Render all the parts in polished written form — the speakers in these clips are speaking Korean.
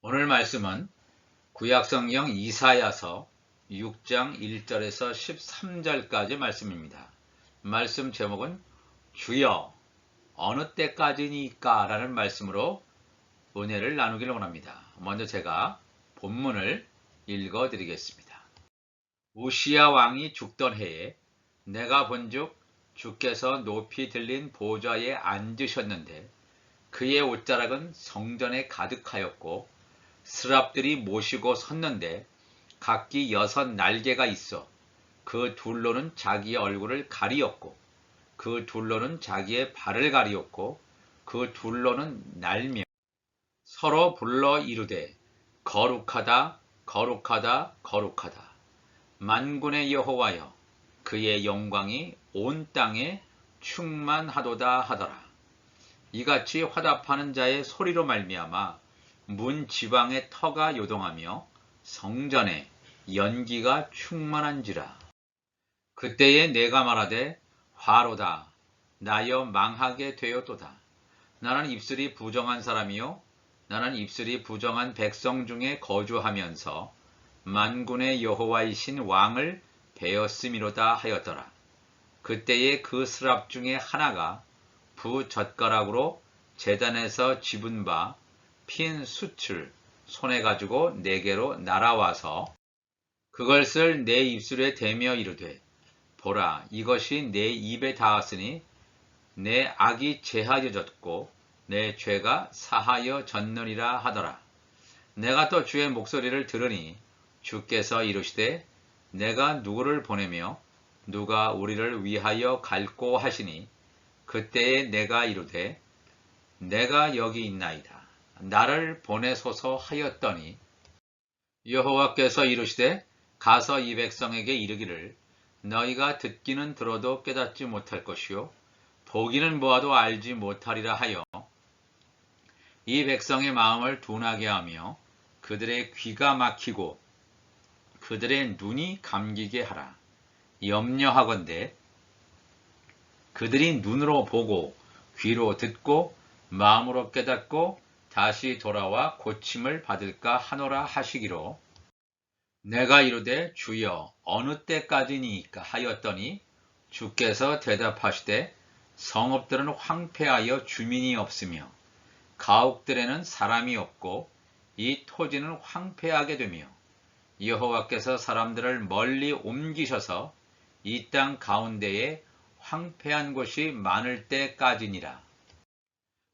오늘 말씀은 구약성경 이사야서 6장 1절에서 13절까지 말씀입니다. 말씀 제목은 주여 어느 때까지니까 라는 말씀으로 은혜를 나누기를 원합니다. 먼저 제가 본문을 읽어 드리겠습니다. 우시야 왕이 죽던 해에 내가 본즉 주께서 높이 들린 보좌에 앉으셨는데 그의 옷자락은 성전에 가득하였고 스랍들이 모시고 섰는데 각기 6 날개가 있어 그 둘로는 자기의 얼굴을 가리었고 그 둘로는 자기의 발을 가리었고 그 둘로는 날며 서로 불러 이르되 거룩하다 거룩하다 거룩하다 만군의 여호와여 그의 영광이 온 땅에 충만하도다 하더라. 이같이 화답하는 자의 소리로 말미암아 문 지방의 터가 요동하며 성전에 연기가 충만한지라. 그때에 내가 말하되 화로다 나여 망하게 되었도다. 나는 입술이 부정한 사람이요 나는 입술이 부정한 백성 중에 거주하면서 만군의 여호와이신 왕을 배었음이로다 하였더라. 그때에 그 스랍 중에 하나가 부젓가락으로 제단에서 집은 바 핀 숯을 손에 가지고 내게로 날아와서 그것을 내 입술에 대며 이르되 보라 이것이 내 입에 닿았으니 내 악이 제하여졌고 내 죄가 사하여졌느니라 하더라. 내가 또 주의 목소리를 들으니 주께서 이르시되 내가 누구를 보내며 누가 우리를 위하여 갈꼬 하시니 그때에 내가 이르되 내가 여기 있나이다. 나를 보내소서 하였더니 여호와께서 이르시되 가서 이 백성에게 이르기를 너희가 듣기는 들어도 깨닫지 못할 것이요 보기는 보아도 알지 못하리라 하여 이 백성의 마음을 둔하게 하며 그들의 귀가 막히고 그들의 눈이 감기게 하라. 염려하건대 그들이 눈으로 보고 귀로 듣고 마음으로 깨닫고 다시 돌아와 고침을 받을까 하노라 하시기로 내가 이르되 주여 어느 때까지니까 하였더니 주께서 대답하시되 성읍들은 황폐하여 주민이 없으며 가옥들에는 사람이 없고 이 토지는 황폐하게 되며 여호와께서 사람들을 멀리 옮기셔서 이 땅 가운데에 황폐한 곳이 많을 때까지니라.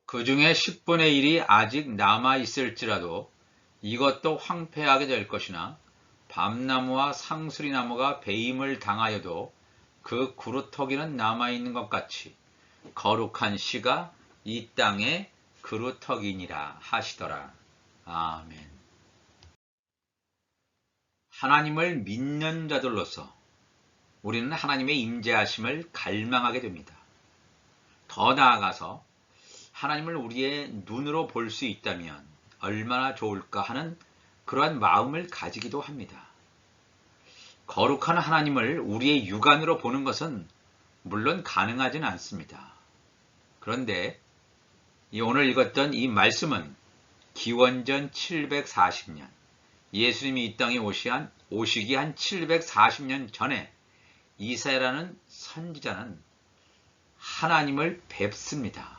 그 중에 10분의 1이 아직 남아있을지라도 이것도 황폐하게 될 것이나 밤나무와 상수리나무가 배임을 당하여도 그 그루터기는 남아있는 것 같이 거룩한 씨가 이 땅의 그루터기니라 하시더라. 아멘. 하나님을 믿는 자들로서 우리는 하나님의 임재하심을 갈망하게 됩니다. 더 나아가서 하나님을 우리의 눈으로 볼 수 있다면 얼마나 좋을까 하는 그러한 마음을 가지기도 합니다. 거룩한 하나님을 우리의 육안으로 보는 것은 물론 가능하지는 않습니다. 그런데 오늘 읽었던 이 말씀은 기원전 740년 예수님이 이 땅에 오시기 한 740년 전에 이사야라는 선지자는 하나님을 뵙습니다.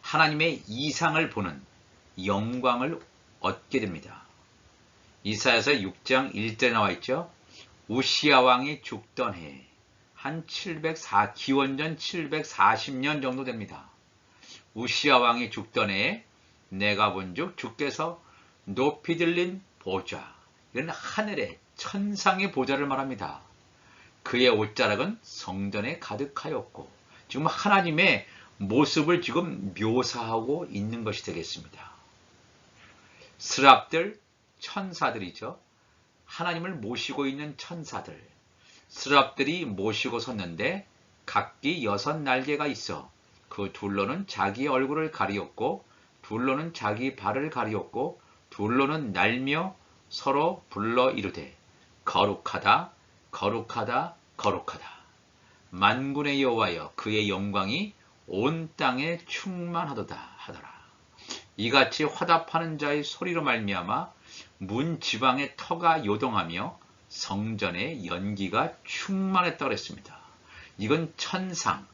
하나님의 이상을 보는 영광을 얻게 됩니다. 이사야서 6장 1절에 나와 있죠. 우시야 왕이 죽던 해 한 기원전 740년 정도 됩니다. 우시야 왕이 죽던 해에 내가 본즉 주께서 높이 들린 보좌, 이런 하늘의 천상의 보좌를 말합니다. 그의 옷자락은 성전에 가득하였고 지금 하나님의 모습을 지금 묘사하고 있는 것이 되겠습니다. 스랍들, 천사들이죠. 하나님을 모시고 있는 천사들. 스랍들이 모시고 섰는데 각기 6 날개가 있어 그 둘로는 자기 얼굴을 가리었고 둘로는 자기 발을 가리었고 둘로는 날며 서로 불러 이르되 거룩하다 거룩하다 거룩하다 만군의 여호와여 그의 영광이 온 땅에 충만하도다 하더라. 이같이 화답하는 자의 소리로 말미암아 문 지방의 터가 요동하며 성전의 연기가 충만했다고 했습니다. 이건 천상,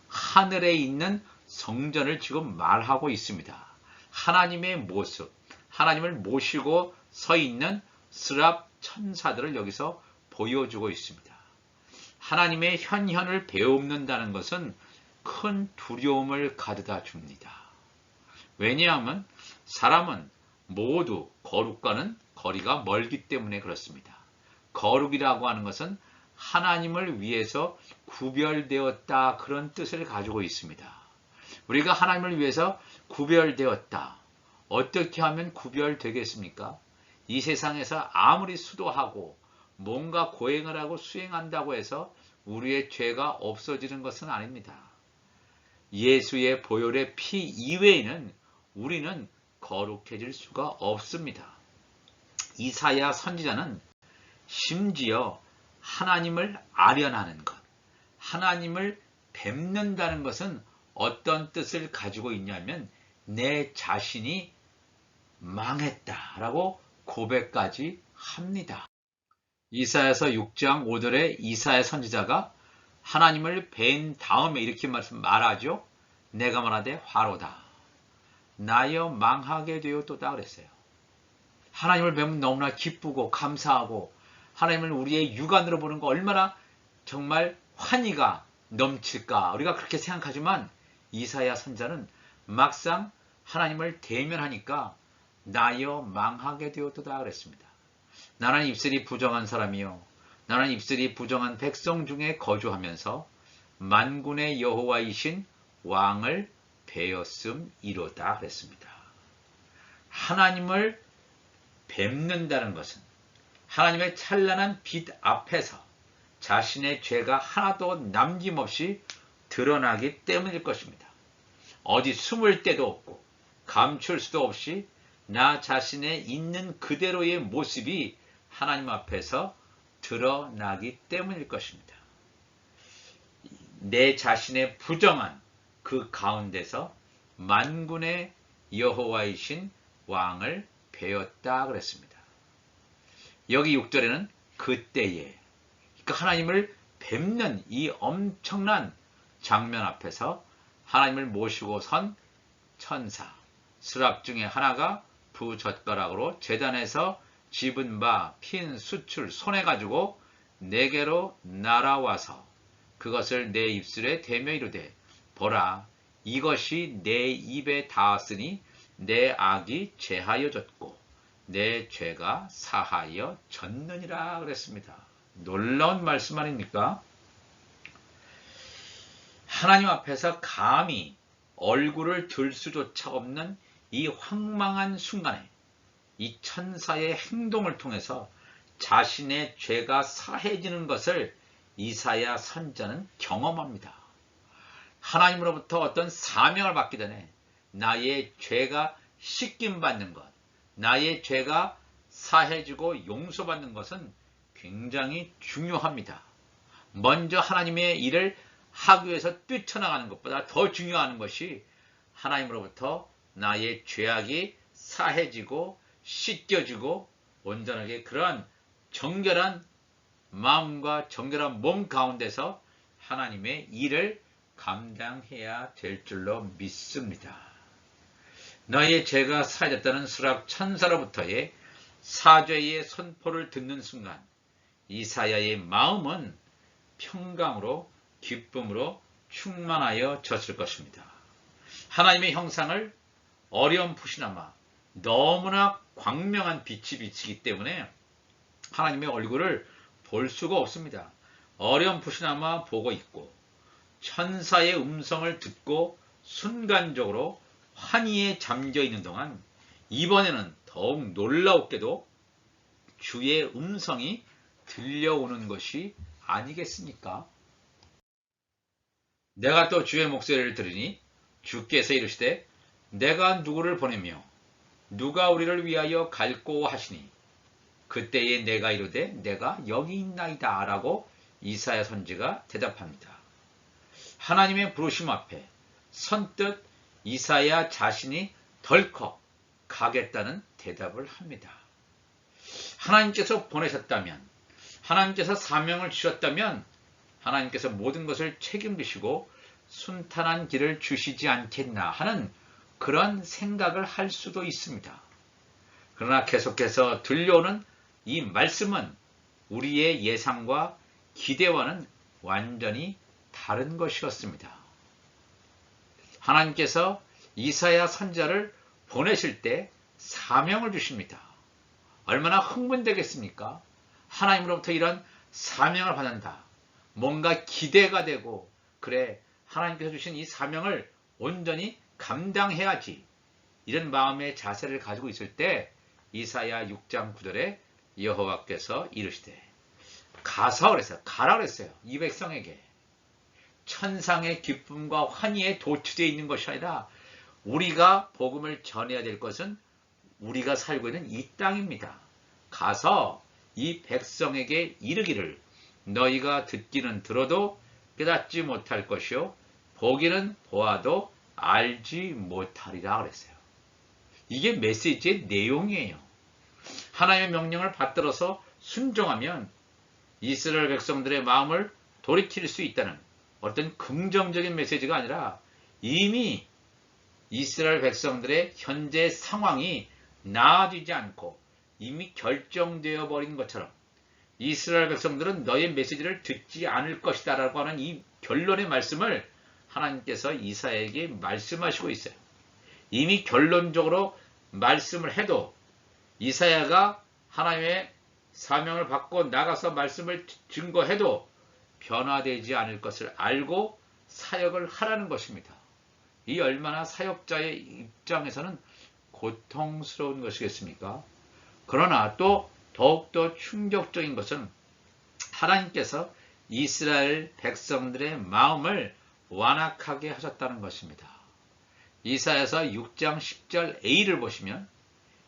하늘에 있는 성전을 지금 말하고 있습니다. 하나님의 모습, 하나님을 모시고 서 있는 스랍 천사들을 여기서 보여주고 있습니다. 하나님의 현현을 배움는다는 것은 큰 두려움을 가져다 줍니다. 왜냐하면 사람은 모두 거룩과는 거리가 멀기 때문에 그렇습니다. 거룩이라고 하는 것은 하나님을 위해서 구별되었다, 그런 뜻을 가지고 있습니다. 우리가 하나님을 위해서 구별되었다. 어떻게 하면 구별되겠습니까? 이 세상에서 아무리 수도하고 뭔가 고행을 하고 수행한다고 해서 우리의 죄가 없어지는 것은 아닙니다. 예수의 보혈의 피 이외에는 우리는 거룩해질 수가 없습니다. 이사야 선지자는 심지어 하나님을 아련하는 것, 하나님을 뵙는다는 것은 어떤 뜻을 가지고 있냐면 내 자신이 망했다라고 고백까지 합니다. 이사야서 6장 5절에 이사야 선지자가 하나님을 뵌 다음에 이렇게 말하죠. 내가 말하되 화로다. 나여 망하게 되었도다 그랬어요. 하나님을 뵈면 너무나 기쁘고 감사하고 하나님을 우리의 육안으로 보는 거 얼마나 정말 환희가 넘칠까. 우리가 그렇게 생각하지만 이사야 선지자는 막상 하나님을 대면하니까 나여 망하게 되었도다 그랬습니다. 나는 입술이 부정한 사람이요 나는 입술이 부정한 백성 중에 거주하면서 만군의 여호와이신 왕을 배었음이로다 그랬습니다. 하나님을 뵙는다는 것은 하나님의 찬란한 빛 앞에서 자신의 죄가 하나도 남김없이 드러나기 때문일 것입니다. 어디 숨을 데도 없고 감출 수도 없이 나 자신의 있는 그대로의 모습이 하나님 앞에서 드러나기 때문일 것입니다. 내 자신의 부정한 그 가운데서 만군의 여호와이신 왕을 배웠다 그랬습니다. 여기 6절에는 그때에, 그러니까 하나님을 뵙는 이 엄청난 장면 앞에서 하나님을 모시고 선 천사, 스랍 중에 하나가 부젓가락으로 제단에서 집은 바 핀 숯을 손에 가지고 내게로 날아와서 그것을 내 입술에 대며 이르되 보라 이것이 내 입에 닿았으니 내 악이 제하여졌고 내 죄가 사하여 졌느니라 그랬습니다. 놀라운 말씀 아닙니까? 하나님 앞에서 감히 얼굴을 들 수조차 없는 이 황망한 순간에 이 천사의 행동을 통해서 자신의 죄가 사해지는 것을 이사야 선지자는 경험합니다. 하나님으로부터 어떤 사명을 받기 전에 나의 죄가 씻김받는 것, 나의 죄가 사해지고 용서받는 것은 굉장히 중요합니다. 먼저 하나님의 일을 하기 위해서 뛰쳐나가는 것보다 더 중요한 것이 하나님으로부터 나의 죄악이 사해지고 씻겨지고 온전하게 그러한 정결한 마음과 정결한 몸 가운데서 하나님의 일을 감당해야 될 줄로 믿습니다. 너의 죄가 사해졌다는 수락 천사로부터의 사죄의 선포를 듣는 순간 이사야의 마음은 평강으로 기쁨으로 충만하여 졌을 것입니다. 하나님의 형상을 어렴풋이나마 너무나 광명한 빛이 비치기 때문에 하나님의 얼굴을 볼 수가 없습니다. 어렴풋이나마 보고 있고 천사의 음성을 듣고 순간적으로 환희에 잠겨 있는 동안 이번에는 더욱 놀라웠게도 주의 음성이 들려오는 것이 아니겠습니까? 내가 또 주의 목소리를 들으니 주께서 이르시되 내가 누구를 보내며 누가 우리를 위하여 갈꼬 하시니 그때에 내가 이르되 내가 여기 있나이다 라고 이사야 선지가 대답합니다. 하나님의 부르심 앞에 선뜻 이사야 자신이 덜컥 가겠다는 대답을 합니다. 하나님께서 보내셨다면, 하나님께서 사명을 주셨다면 하나님께서 모든 것을 책임지시고 순탄한 길을 주시지 않겠나 하는 그런 생각을 할 수도 있습니다. 그러나 계속해서 들려오는 이 말씀은 우리의 예상과 기대와는 완전히 다른 것이었습니다. 하나님께서 이사야 선지자를 보내실 때 사명을 주십니다. 얼마나 흥분되겠습니까? 하나님으로부터 이런 사명을 받는다. 뭔가 기대가 되고, 그래, 하나님께서 주신 이 사명을 온전히 감당해야지. 이런 마음의 자세를 가지고 있을 때 이사야 6장 9절에 여호와께서 이르시되, 가서 그랬어요. 가라 그랬어요. 이 백성에게. 천상의 기쁨과 환희에 도취되어 있는 것이 아니라 우리가 복음을 전해야 될 것은 우리가 살고 있는 이 땅입니다. 가서 이 백성에게 이르기를, 너희가 듣기는 들어도 깨닫지 못할 것이요 보기는 보아도 알지 못하리라 그랬어요. 이게 메시지의 내용이에요. 하나님의 명령을 받들어서 순종하면 이스라엘 백성들의 마음을 돌이킬 수 있다는 어떤 긍정적인 메시지가 아니라 이미 이스라엘 백성들의 현재 상황이 나아지지 않고 이미 결정되어 버린 것처럼 이스라엘 백성들은 너의 메시지를 듣지 않을 것이다 라고 하는 이 결론의 말씀을 하나님께서 이사야에게 말씀하시고 있어요. 이미 결론적으로 말씀을 해도 이사야가 하나님의 사명을 받고 나가서 말씀을 증거해도 변화되지 않을 것을 알고 사역을 하라는 것입니다. 이 얼마나 사역자의 입장에서는 고통스러운 것이겠습니까? 그러나 또 더욱더 충격적인 것은 하나님께서 이스라엘 백성들의 마음을 완악하게 하셨다는 것입니다. 이사야서 6장 10절 A를 보시면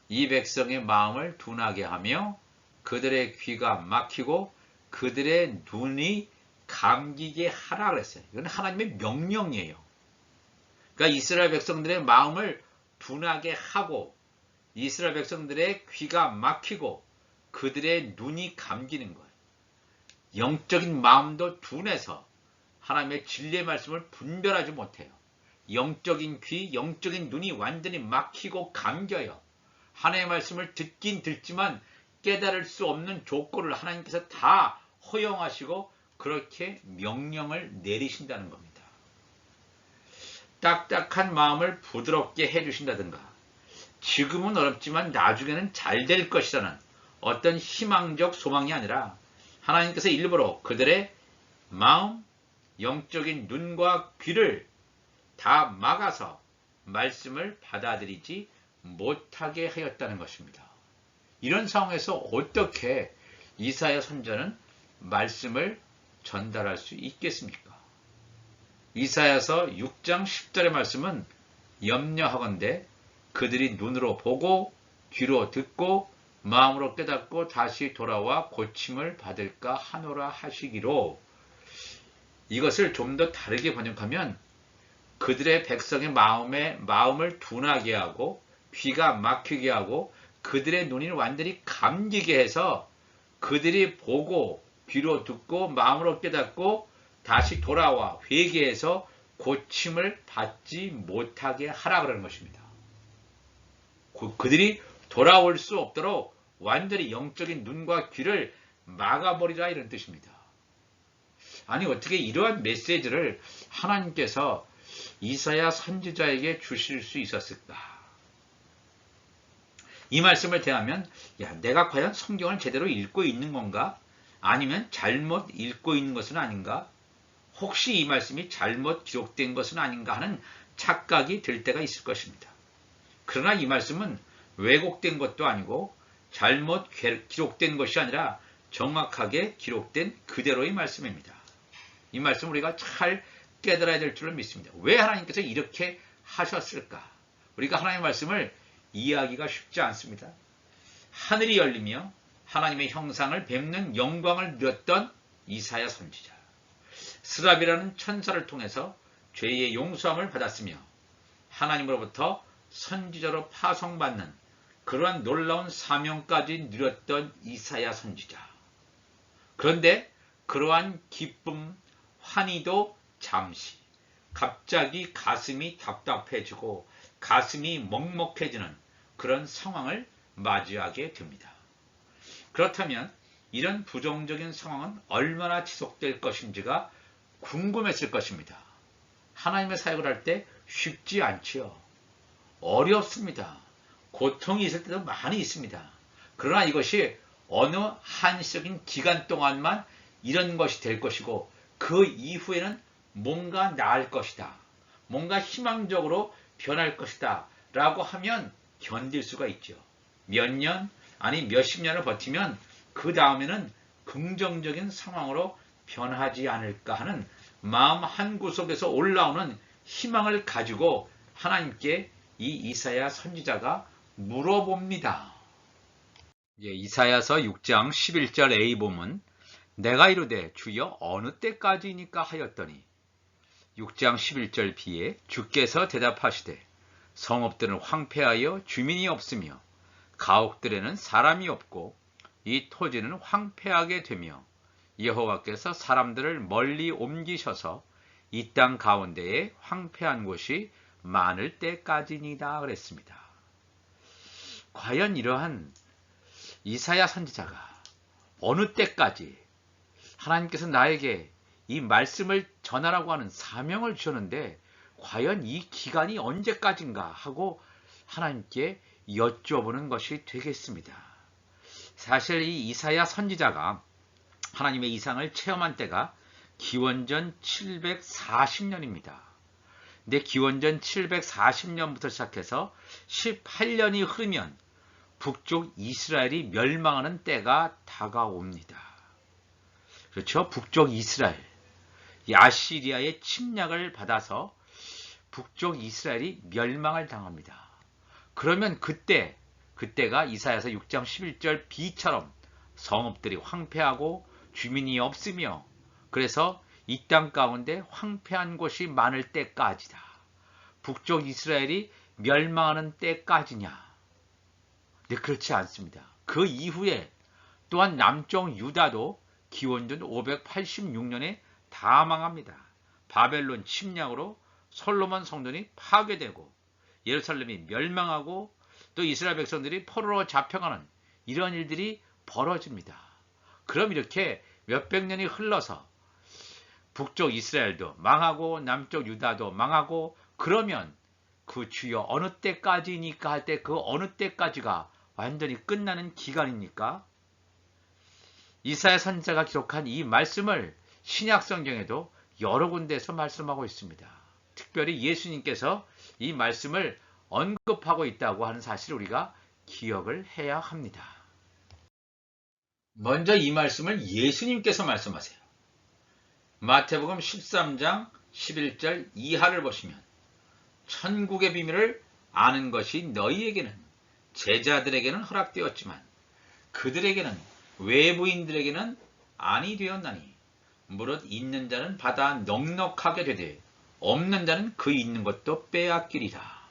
이 백성의 마음을 둔하게 하며 그들의 귀가 막히고 그들의 눈이 감기게 하라 그랬어요. 이건 하나님의 명령이에요. 그러니까 이스라엘 백성들의 마음을 둔하게 하고 이스라엘 백성들의 귀가 막히고 그들의 눈이 감기는 거예요. 영적인 마음도 둔해서 하나님의 진리의 말씀을 분별하지 못해요. 영적인 귀, 영적인 눈이 완전히 막히고 감겨요. 하나님의 말씀을 듣긴 듣지만 깨달을 수 없는 조건을 하나님께서 다 허용하시고 그렇게 명령을 내리신다는 겁니다. 딱딱한 마음을 부드럽게 해주신다든가, 지금은 어렵지만 나중에는 잘 될 것이라는 어떤 희망적 소망이 아니라 하나님께서 일부러 그들의 마음, 영적인 눈과 귀를 다 막아서 말씀을 받아들이지 못하게 하였다는 것입니다. 이런 상황에서 어떻게 이사야 선지자는 말씀을 전달할 수 있겠습니까? 이사야서 6장 10절의 말씀은 염려하건대 그들이 눈으로 보고 귀로 듣고 마음으로 깨닫고 다시 돌아와 고침을 받을까 하노라 하시기로, 이것을 좀 더 다르게 번역하면 그들의 백성의 마음을 둔하게 하고 귀가 막히게 하고 그들의 눈이 완전히 감기게 해서 그들이 보고 귀로 듣고 마음으로 깨닫고 다시 돌아와 회개해서 고침을 받지 못하게 하라 그러는 것입니다. 그들이 돌아올 수 없도록 완전히 영적인 눈과 귀를 막아버리라 이런 뜻입니다. 아니 어떻게 이러한 메시지를 하나님께서 이사야 선지자에게 주실 수 있었을까? 이 말씀을 대하면 내가 과연 성경을 제대로 읽고 있는 건가? 아니면 잘못 읽고 있는 것은 아닌가? 혹시 이 말씀이 잘못 기록된 것은 아닌가 하는 착각이 들 때가 있을 것입니다. 그러나 이 말씀은 왜곡된 것도 아니고 잘못 기록된 것이 아니라 정확하게 기록된 그대로의 말씀입니다. 이 말씀을 우리가 잘 깨달아야 될 줄을 믿습니다. 왜 하나님께서 이렇게 하셨을까? 우리가 하나님의 말씀을 이해하기가 쉽지 않습니다. 하늘이 열리며 하나님의 형상을 뵙는 영광을 누렸던 이사야 선지자, 스랍이라는 천사를 통해서 죄의 용서함을 받았으며 하나님으로부터 선지자로 파송받는 그러한 놀라운 사명까지 누렸던 이사야 선지자. 그런데 그러한 기쁨, 환희도 잠시, 갑자기 가슴이 답답해지고 가슴이 먹먹해지는 그런 상황을 맞이하게 됩니다. 그렇다면 이런 부정적인 상황은 얼마나 지속될 것인지가 궁금했을 것입니다. 하나님의 사역을 할 때 쉽지 않지요. 어렵습니다. 고통이 있을 때도 많이 있습니다. 그러나 이것이 어느 한시적인 기간 동안만 이런 것이 될 것이고 그 이후에는 뭔가 나을 것이다. 뭔가 희망적으로 변할 것이다. 라고 하면 견딜 수가 있죠. 몇 년, 아니 몇십 년을 버티면 그 다음에는 긍정적인 상황으로 변하지 않을까 하는 마음 한구석에서 올라오는 희망을 가지고 하나님께 이 이사야 선지자가 물어봅니다. 이사야서 6장 11절 A 보면 내가 이르되 주여 어느 때까지니까 하였더니 6장 11절 B에 주께서 대답하시되 성읍들은 황폐하여 주민이 없으며 가옥들에는 사람이 없고 이 토지는 황폐하게 되며 여호와께서 사람들을 멀리 옮기셔서 이 땅 가운데에 황폐한 곳이 많을 때까지니다 그랬습니다. 과연 이러한 이사야 선지자가 어느 때까지 하나님께서 나에게 이 말씀을 전하라고 하는 사명을 주셨는데 과연 이 기간이 언제까지인가 하고 하나님께 여쭤보는 것이 되겠습니다. 사실 이 이사야 선지자가 하나님의 이상을 체험한 때가 기원전 740년입니다. 근데 기원전 740년부터 시작해서 18년이 흐르면 북쪽 이스라엘이 멸망하는 때가 다가옵니다. 그렇죠? 북쪽 이스라엘, 아시리아의 침략을 받아서 북쪽 이스라엘이 멸망을 당합니다. 그러면 그때가 이사야서 6장 11절 B처럼 성읍들이 황폐하고 주민이 없으며 그래서 이 땅 가운데 황폐한 곳이 많을 때까지다. 북쪽 이스라엘이 멸망하는 때까지냐? 네, 그렇지 않습니다. 그 이후에 또한 남쪽 유다도 기원전 586년에 다 망합니다. 바벨론 침략으로 솔로몬 성전이 파괴되고 예루살렘이 멸망하고 또 이스라엘 백성들이 포로로 잡혀가는 이런 일들이 벌어집니다. 그럼 이렇게 몇백 년이 흘러서 북쪽 이스라엘도 망하고 남쪽 유다도 망하고 그러면 그 주여 어느 때까지니까 할 때 그 어느 때까지가 완전히 끝나는 기간입니까? 이사야 선지자가 기록한 이 말씀을 신약 성경에도 여러 군데에서 말씀하고 있습니다. 특별히 예수님께서 이 말씀을 언급하고 있다고 하는 사실을 우리가 기억을 해야 합니다. 먼저 이 말씀을 예수님께서 말씀하세요. 마태복음 13장 11절 이하를 보시면 천국의 비밀을 아는 것이 너희에게는 제자들에게는 허락되었지만 그들에게는 외부인들에게는 아니 되었나니 무릇 있는 자는 받아 넉넉하게 되되 없는 자는 그 있는 것도 빼앗기리라.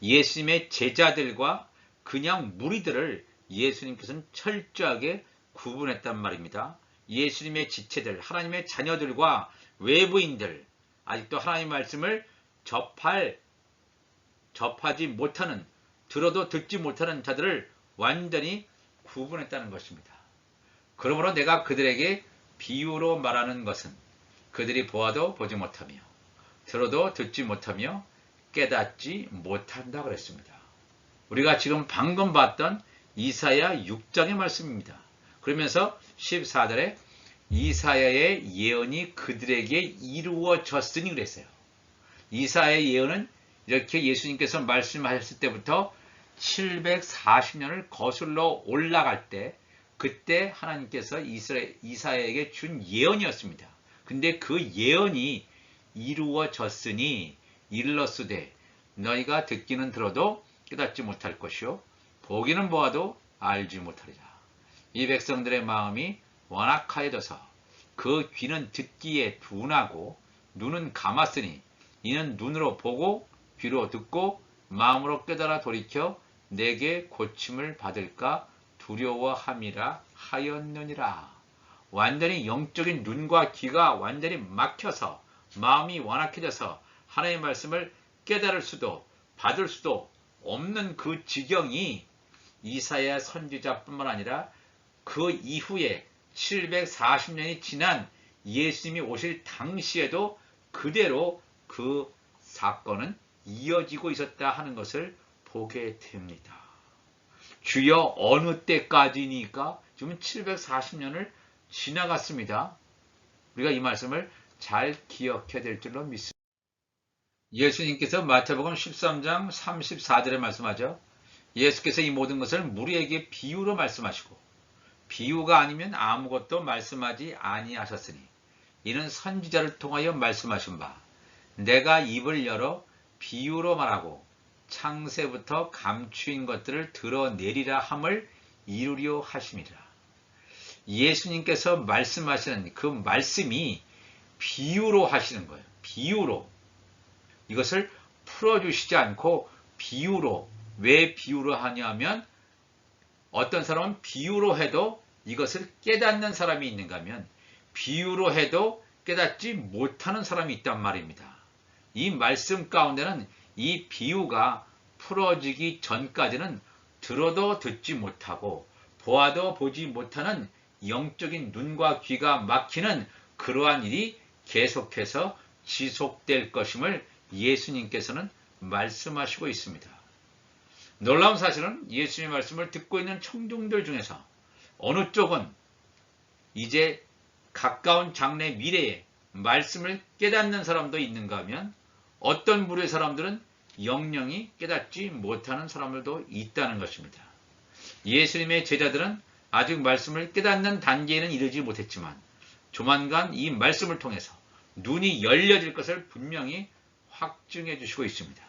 예수님의 제자들과 그냥 무리들을 예수님께서는 철저하게 구분했단 말입니다. 예수님의 지체들, 하나님의 자녀들과 외부인들, 아직도 하나님의 말씀을 접하지 못하는, 들어도 듣지 못하는 자들을 완전히 구분했다는 것입니다. 그러므로 내가 그들에게 비유로 말하는 것은 그들이 보아도 보지 못하며 들어도 듣지 못하며 깨닫지 못한다 그랬습니다. 우리가 지금 방금 봤던 이사야 6장의 말씀입니다. 그러면서 14절에 이사야의 예언이 그들에게 이루어졌으니 그랬어요. 이사야의 예언은 이렇게 예수님께서 말씀하셨을 때부터 740년을 거슬러 올라갈 때 그때 하나님께서 이사야에게 준 예언이었습니다. 근데 그 예언이 이루어졌으니 일렀으되 너희가 듣기는 들어도 깨닫지 못할 것이요 보기는 보아도 알지 못하리라. 이 백성들의 마음이 완악하여져서 그 귀는 듣기에 둔하고 눈은 감았으니 이는 눈으로 보고 귀로 듣고 마음으로 깨달아 돌이켜 내게 고침을 받을까 두려워함이라 하였느니라. 완전히 영적인 눈과 귀가 완전히 막혀서 마음이 완악해져서 하나님의 말씀을 깨달을 수도 받을 수도 없는 그 지경이 이사야 선지자뿐만 아니라 그 이후에 740년이 지난 예수님이 오실 당시에도 그대로 그 사건은 이어지고 있었다 하는 것을 보게 됩니다. 주여 어느 때까지니까 지금 740년을 지나갔습니다. 우리가 이 말씀을 잘 기억해야 될 줄로 믿습니다. 예수님께서 마태복음 13장 34절에 말씀하죠. 예수께서 이 모든 것을 무리에게 비유로 말씀하시고 비유가 아니면 아무것도 말씀하지 아니하셨으니 이는 선지자를 통하여 말씀하신 바 내가 입을 열어 비유로 말하고 창세부터 감추인 것들을 드러내리라 함을 이루려 하심이라. 예수님께서 말씀하시는 그 말씀이 비유로 하시는 거예요. 비유로. 이것을 풀어주시지 않고 비유로. 왜 비유로 하냐면 어떤 사람은 비유로 해도 이것을 깨닫는 사람이 있는가 하면 비유로 해도 깨닫지 못하는 사람이 있단 말입니다. 이 말씀 가운데는 이 비유가 풀어지기 전까지는 들어도 듣지 못하고 보아도 보지 못하는 영적인 눈과 귀가 막히는 그러한 일이 계속해서 지속될 것임을 예수님께서는 말씀하시고 있습니다. 놀라운 사실은 예수님의 말씀을 듣고 있는 청중들 중에서 어느 쪽은 이제 가까운 장래 미래에 말씀을 깨닫는 사람도 있는가 하면 어떤 부류의 사람들은 영영이 깨닫지 못하는 사람들도 있다는 것입니다. 예수님의 제자들은 아직 말씀을 깨닫는 단계에는 이르지 못했지만 조만간 이 말씀을 통해서 눈이 열려질 것을 분명히 확증해 주시고 있습니다.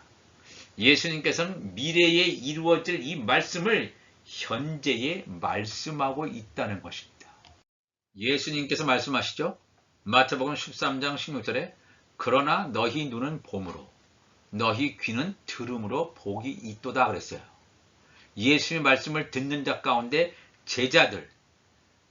예수님께서는 미래에 이루어질 이 말씀을 현재에 말씀하고 있다는 것입니다. 예수님께서 말씀하시죠. 마태복음 13장 16절에 그러나 너희 눈은 봄으로 너희 귀는 들음으로 복이 있도다 그랬어요. 예수님의 말씀을 듣는 자 가운데 제자들,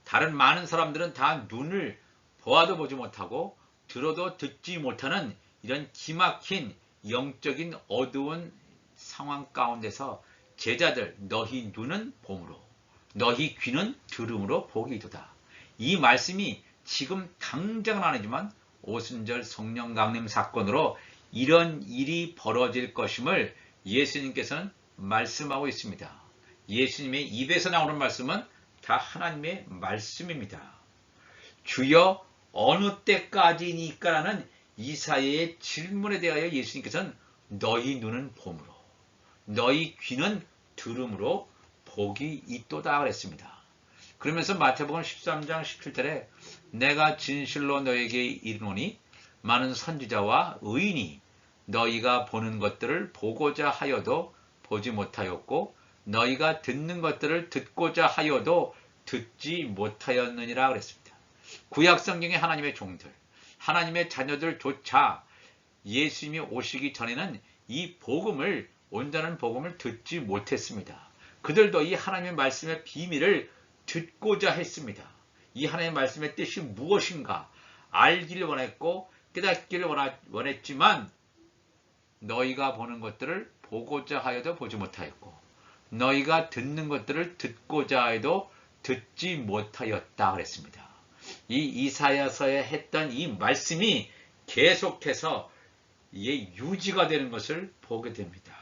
다른 많은 사람들은 다 눈을 보아도 보지 못하고 들어도 듣지 못하는 이런 기막힌 영적인 어두운 상황 가운데서 제자들 너희 눈은 봄으로 너희 귀는 들음으로 복이 있도다. 이 말씀이 지금 당장은 아니지만 오순절 성령 강림 사건으로 이런 일이 벌어질 것임을 예수님께서는 말씀하고 있습니다. 예수님의 입에서 나오는 말씀은 다 하나님의 말씀입니다. 주여 어느 때까지니까라는 이사야의 질문에 대하여 예수님께서는 너희 눈은 봄으로 너희 귀는 들음으로 복이 있도다 그랬습니다. 그러면서 마태복음 13장 17절에 내가 진실로 너에게 이르노니 많은 선지자와 의인이 너희가 보는 것들을 보고자 하여도 보지 못하였고 너희가 듣는 것들을 듣고자 하여도 듣지 못하였느니라 그랬습니다. 구약 성경의 하나님의 종들, 하나님의 자녀들조차 예수님이 오시기 전에는 이 복음을 온전한 복음을 듣지 못했습니다. 그들도 이 하나님의 말씀의 비밀을 듣고자 했습니다. 이 하나님의 말씀의 뜻이 무엇인가 알기를 원했고 깨닫기를 원했지만 너희가 보는 것들을 보고자 하여도 보지 못하였고 너희가 듣는 것들을 듣고자 해도 듣지 못하였다 그랬습니다. 이 이사야서에 했던 이 말씀이 계속해서 유지가 되는 것을 보게 됩니다.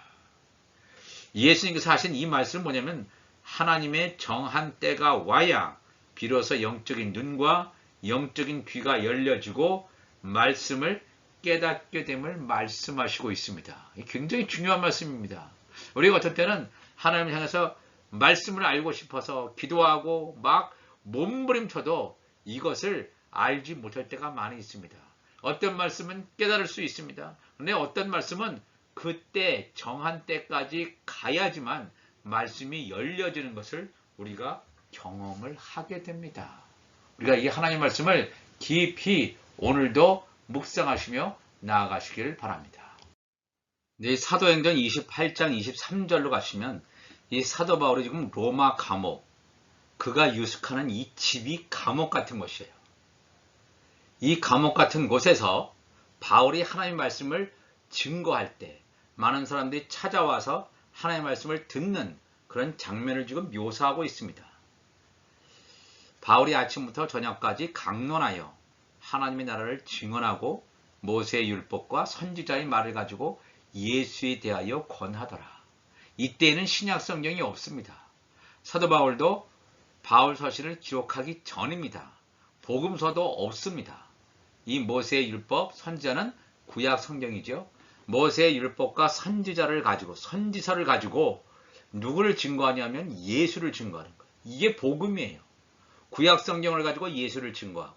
예수님께서 하신 이 말씀은 뭐냐면 하나님의 정한 때가 와야 비로소 영적인 눈과 영적인 귀가 열려지고 말씀을 깨닫게 됨을 말씀하시고 있습니다. 굉장히 중요한 말씀입니다. 우리가 어떤 때는 하나님을 향해서 말씀을 알고 싶어서 기도하고 막 몸부림쳐도 이것을 알지 못할 때가 많이 있습니다. 어떤 말씀은 깨달을 수 있습니다. 그런데 어떤 말씀은 그때 정한 때까지 가야지만 말씀이 열려지는 것을 우리가 경험을 하게 됩니다. 우리가 이 하나님 말씀을 깊이 오늘도 묵상하시며 나아가시길 바랍니다. 이 사도행전 28장 23절로 가시면 이 사도 바울이 지금 로마 감옥, 그가 유숙하는 이 집이 감옥 같은 곳이에요. 이 감옥 같은 곳에서 바울이 하나님의 말씀을 증거할 때 많은 사람들이 찾아와서 하나님의 말씀을 듣는 그런 장면을 지금 묘사하고 있습니다. 바울이 아침부터 저녁까지 강론하여 하나님의 나라를 증언하고 모세의 율법과 선지자의 말을 가지고 예수에 대하여 권하더라. 이때에는 신약 성경이 없습니다. 사도 바울도 바울 서신을 기록하기 전입니다. 복음서도 없습니다. 이 모세의 율법, 선지자는 구약 성경이죠. 모세의 율법과 선지자를 가지고, 선지서를 가지고 누구를 증거하냐면 예수를 증거하는 거예요. 이게 복음이에요. 구약 성경을 가지고 예수를 증거하고,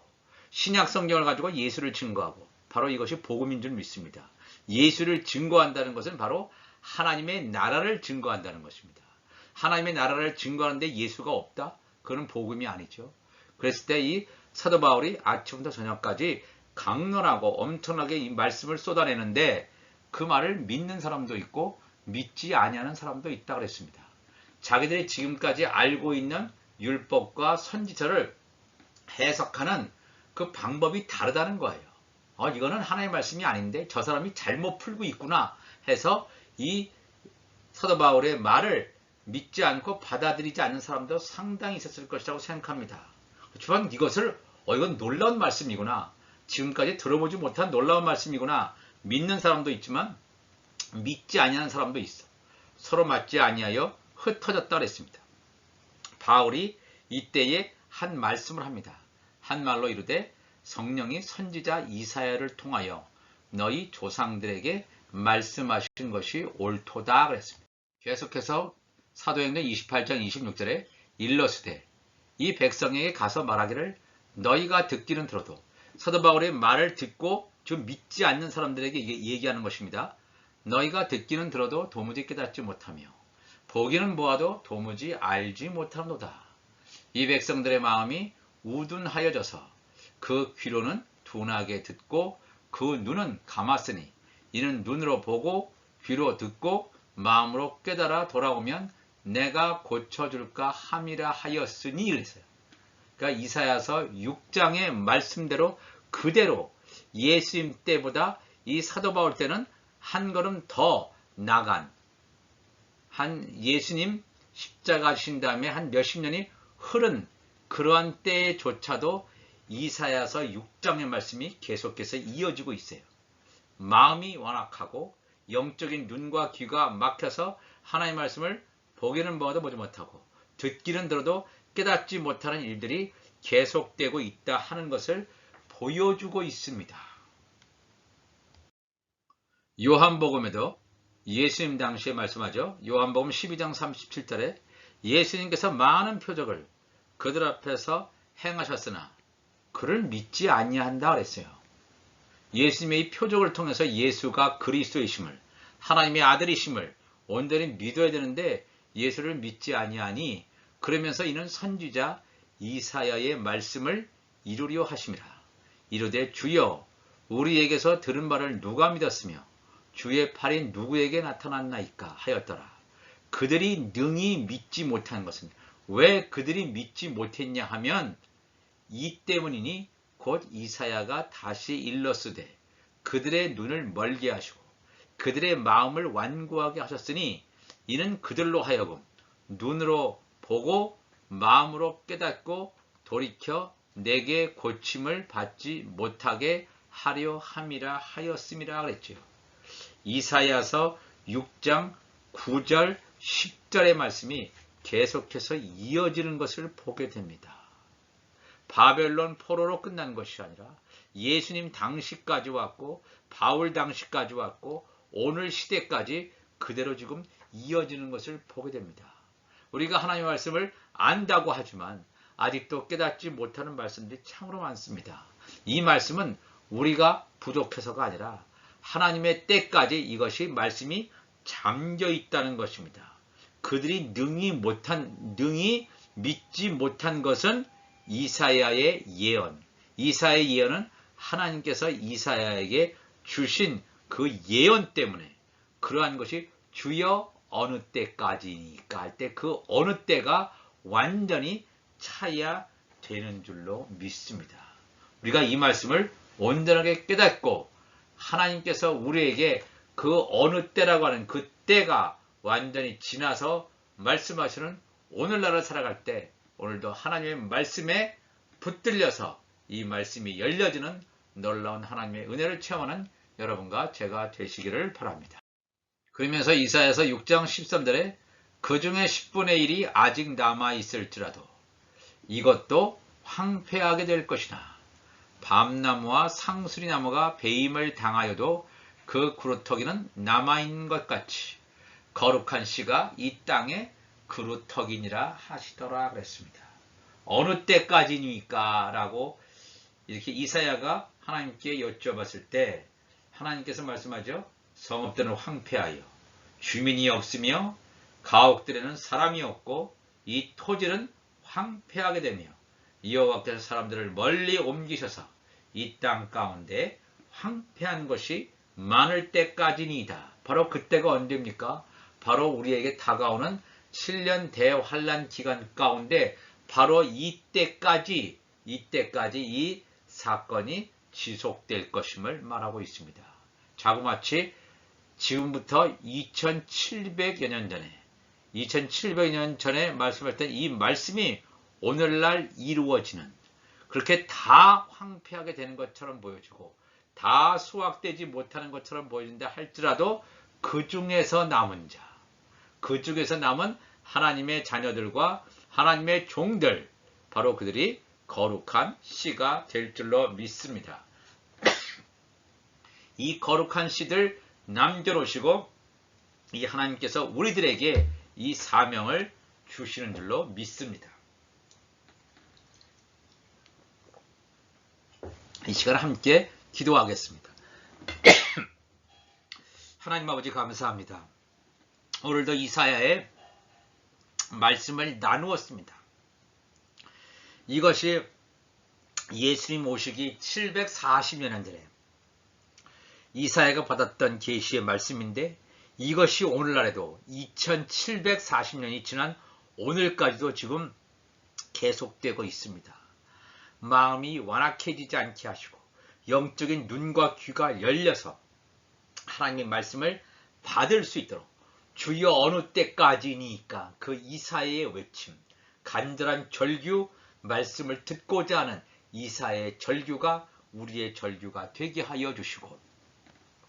신약 성경을 가지고 예수를 증거하고, 바로 이것이 복음인 줄 믿습니다. 예수를 증거한다는 것은 바로 하나님의 나라를 증거한다는 것입니다. 하나님의 나라를 증거하는데 예수가 없다? 그건 복음이 아니죠. 그랬을 때 이 사도 바울이 아침부터 저녁까지 강론하고 엄청나게 이 말씀을 쏟아내는데 그 말을 믿는 사람도 있고 믿지 아니하는 사람도 있다 그랬습니다. 자기들이 지금까지 알고 있는 율법과 선지서를 해석하는 그 방법이 다르다는 거예요. 이거는 하나님의 말씀이 아닌데 저 사람이 잘못 풀고 있구나 해서 이 사도 바울의 말을 믿지 않고 받아들이지 않는 사람도 상당히 있었을 것이라고 생각합니다. 그렇지만 이것을 이건 놀라운 말씀이구나, 지금까지 들어보지 못한 놀라운 말씀이구나 믿는 사람도 있지만 믿지 아니하는 사람도 있어. 서로 맞지 아니하여 흩어졌다 그랬습니다. 바울이 이때에 한 말씀을 합니다. 한 말로 이르되 성령이 선지자 이사야를 통하여 너희 조상들에게 말씀하신 것이 옳도다 그랬습니다. 계속해서 사도행전 28장 26절에 일러스되 이 백성에게 가서 말하기를 너희가 듣기는 들어도, 사도 바울의 말을 듣고 좀 믿지 않는 사람들에게 얘기하는 것입니다. 너희가 듣기는 들어도 도무지 깨닫지 못하며 보기는 보아도 도무지 알지 못하노다. 이 백성들의 마음이 우둔하여져서 그 귀로는 둔하게 듣고 그 눈은 감았으니 이는 눈으로 보고 귀로 듣고 마음으로 깨달아 돌아오면 내가 고쳐줄까 함이라 하였으니 그랬어요. 그러니까 이사야서 6장의 말씀대로 그대로 예수님 때보다 이 사도 바울 때는 한 걸음 더 나간, 한 예수님 십자가 지신 다음에 한 몇십 년이 흐른 그러한 때조차도 이사야서 6장의 말씀이 계속해서 이어지고 있어요. 마음이 완악하고 영적인 눈과 귀가 막혀서 하나님의 말씀을 보기는 보아도 보지 못하고 듣기는 들어도 깨닫지 못하는 일들이 계속되고 있다 하는 것을 보여주고 있습니다. 요한복음에도 예수님 당시에 말씀하죠. 요한복음 12장 37절에 예수님께서 많은 표적을 그들 앞에서 행하셨으나 그를 믿지 아니한다 그랬어요. 예수님의 이 표적을 통해서 예수가 그리스도이심을, 하나님의 아들이심을 온전히 믿어야 되는데 예수를 믿지 아니하니 그러면서 이는 선지자 이사야의 말씀을 이루려 하심이라. 이르되 주여 우리에게서 들은 바를 누가 믿었으며 주의 팔이 누구에게 나타났나이까 하였더라. 그들이 능히 믿지 못한 것은, 왜 그들이 믿지 못했냐 하면 이 때문이니 곧 이사야가 다시 일렀으되 그들의 눈을 멀게 하시고 그들의 마음을 완고하게 하셨으니 이는 그들로 하여금 눈으로 보고 마음으로 깨닫고 돌이켜 내게 고침을 받지 못하게 하려 함이라 하였음이라 그랬죠. 이사야서 6장 9절 10절의 말씀이 계속해서 이어지는 것을 보게 됩니다. 바벨론 포로로 끝난 것이 아니라 예수님 당시까지 왔고 바울 당시까지 왔고 오늘 시대까지 그대로 지금 이어지는 것을 보게 됩니다. 우리가 하나님의 말씀을 안다고 하지만 아직도 깨닫지 못하는 말씀들이 참으로 많습니다. 이 말씀은 우리가 부족해서가 아니라 하나님의 때까지 이것이 말씀이 잠겨 있다는 것입니다. 그들이 능히 믿지 못한 것은 이사야의 예언. 이사야의 예언은 하나님께서 이사야에게 주신 그 예언 때문에, 그러한 것이 주여 어느 때까지니까 할 때 그 어느 때가 완전히 차야 되는 줄로 믿습니다. 우리가 이 말씀을 온전하게 깨닫고 하나님께서 우리에게 그 어느 때라고 하는 그 때가 완전히 지나서 말씀하시는 오늘날을 살아갈 때 오늘도 하나님의 말씀에 붙들려서 이 말씀이 열려지는 놀라운 하나님의 은혜를 체험하는 여러분과 제가 되시기를 바랍니다. 그러면서 이사야서 6장 13절에 그 중에 10분의 1이 아직 남아있을지라도 이것도 황폐하게 될 것이나 밤나무와 상수리나무가 배임을 당하여도 그 그루터기는 남아있는 것 같이 거룩한 씨가 이 땅에 그루터기니라 하시더라 그랬습니다. 어느 때까지니까 라고 이렇게 이사야가 하나님께 여쭤봤을 때 하나님께서 말씀하죠. 성읍들은 황폐하여 주민이 없으며 가옥들에는 사람이 없고 이 토지는 황폐하게 되며 여호와께서 사람들을 멀리 옮기셔서 이 땅 가운데 황폐한 것이 많을 때까지니이다. 바로 그때가 언제입니까? 바로 우리에게 다가오는 7년 대환란 기간 가운데 바로 이때까지 이 사건이 지속될 것임을 말하고 있습니다. 자그마치 지금부터 2700여 년 전에 2700년 전에 말씀했던 이 말씀이 오늘날 이루어지는 그렇게 다 황폐하게 되는 것처럼 보여지고 다 수확되지 못하는 것처럼 보이는데 할지라도 그 중에서 남은 자, 그 중에서 남은 하나님의 자녀들과 하나님의 종들, 바로 그들이 거룩한 씨가 될 줄로 믿습니다. 이 거룩한 씨들 남겨놓으시고 이 하나님께서 우리들에게 이 사명을 주시는 줄로 믿습니다. 이 시간을 함께 기도하겠습니다. 하나님 아버지 감사합니다. 오늘도 이사야의 말씀을 나누었습니다. 이것이 예수님 오시기 740여 년 전에 이사야가 받았던 계시의 말씀인데 이것이 오늘날에도 2740년이 지난 오늘까지도 지금 계속되고 있습니다. 마음이 완악해지지 않게 하시고 영적인 눈과 귀가 열려서 하나님의 말씀을 받을 수 있도록 주여 어느 때까지니까 그 이사야의 외침, 간절한 절규, 말씀을 듣고자 하는 이사야의 절규가 우리의 절규가 되게 하여 주시고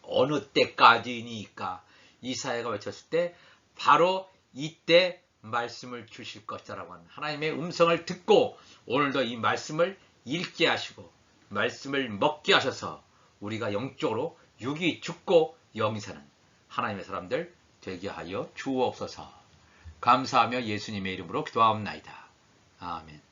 어느 때까지니까 이사야가 외쳤을 때 바로 이때 말씀을 주실 것이라고 하는 하나님의 음성을 듣고 오늘도 이 말씀을 읽게 하시고 말씀을 먹게 하셔서 우리가 영적으로 육이 죽고 영이 사는 하나님의 사람들 되게 하여 주옵소서. 감사하며 예수님의 이름으로 기도하옵나이다. 아멘.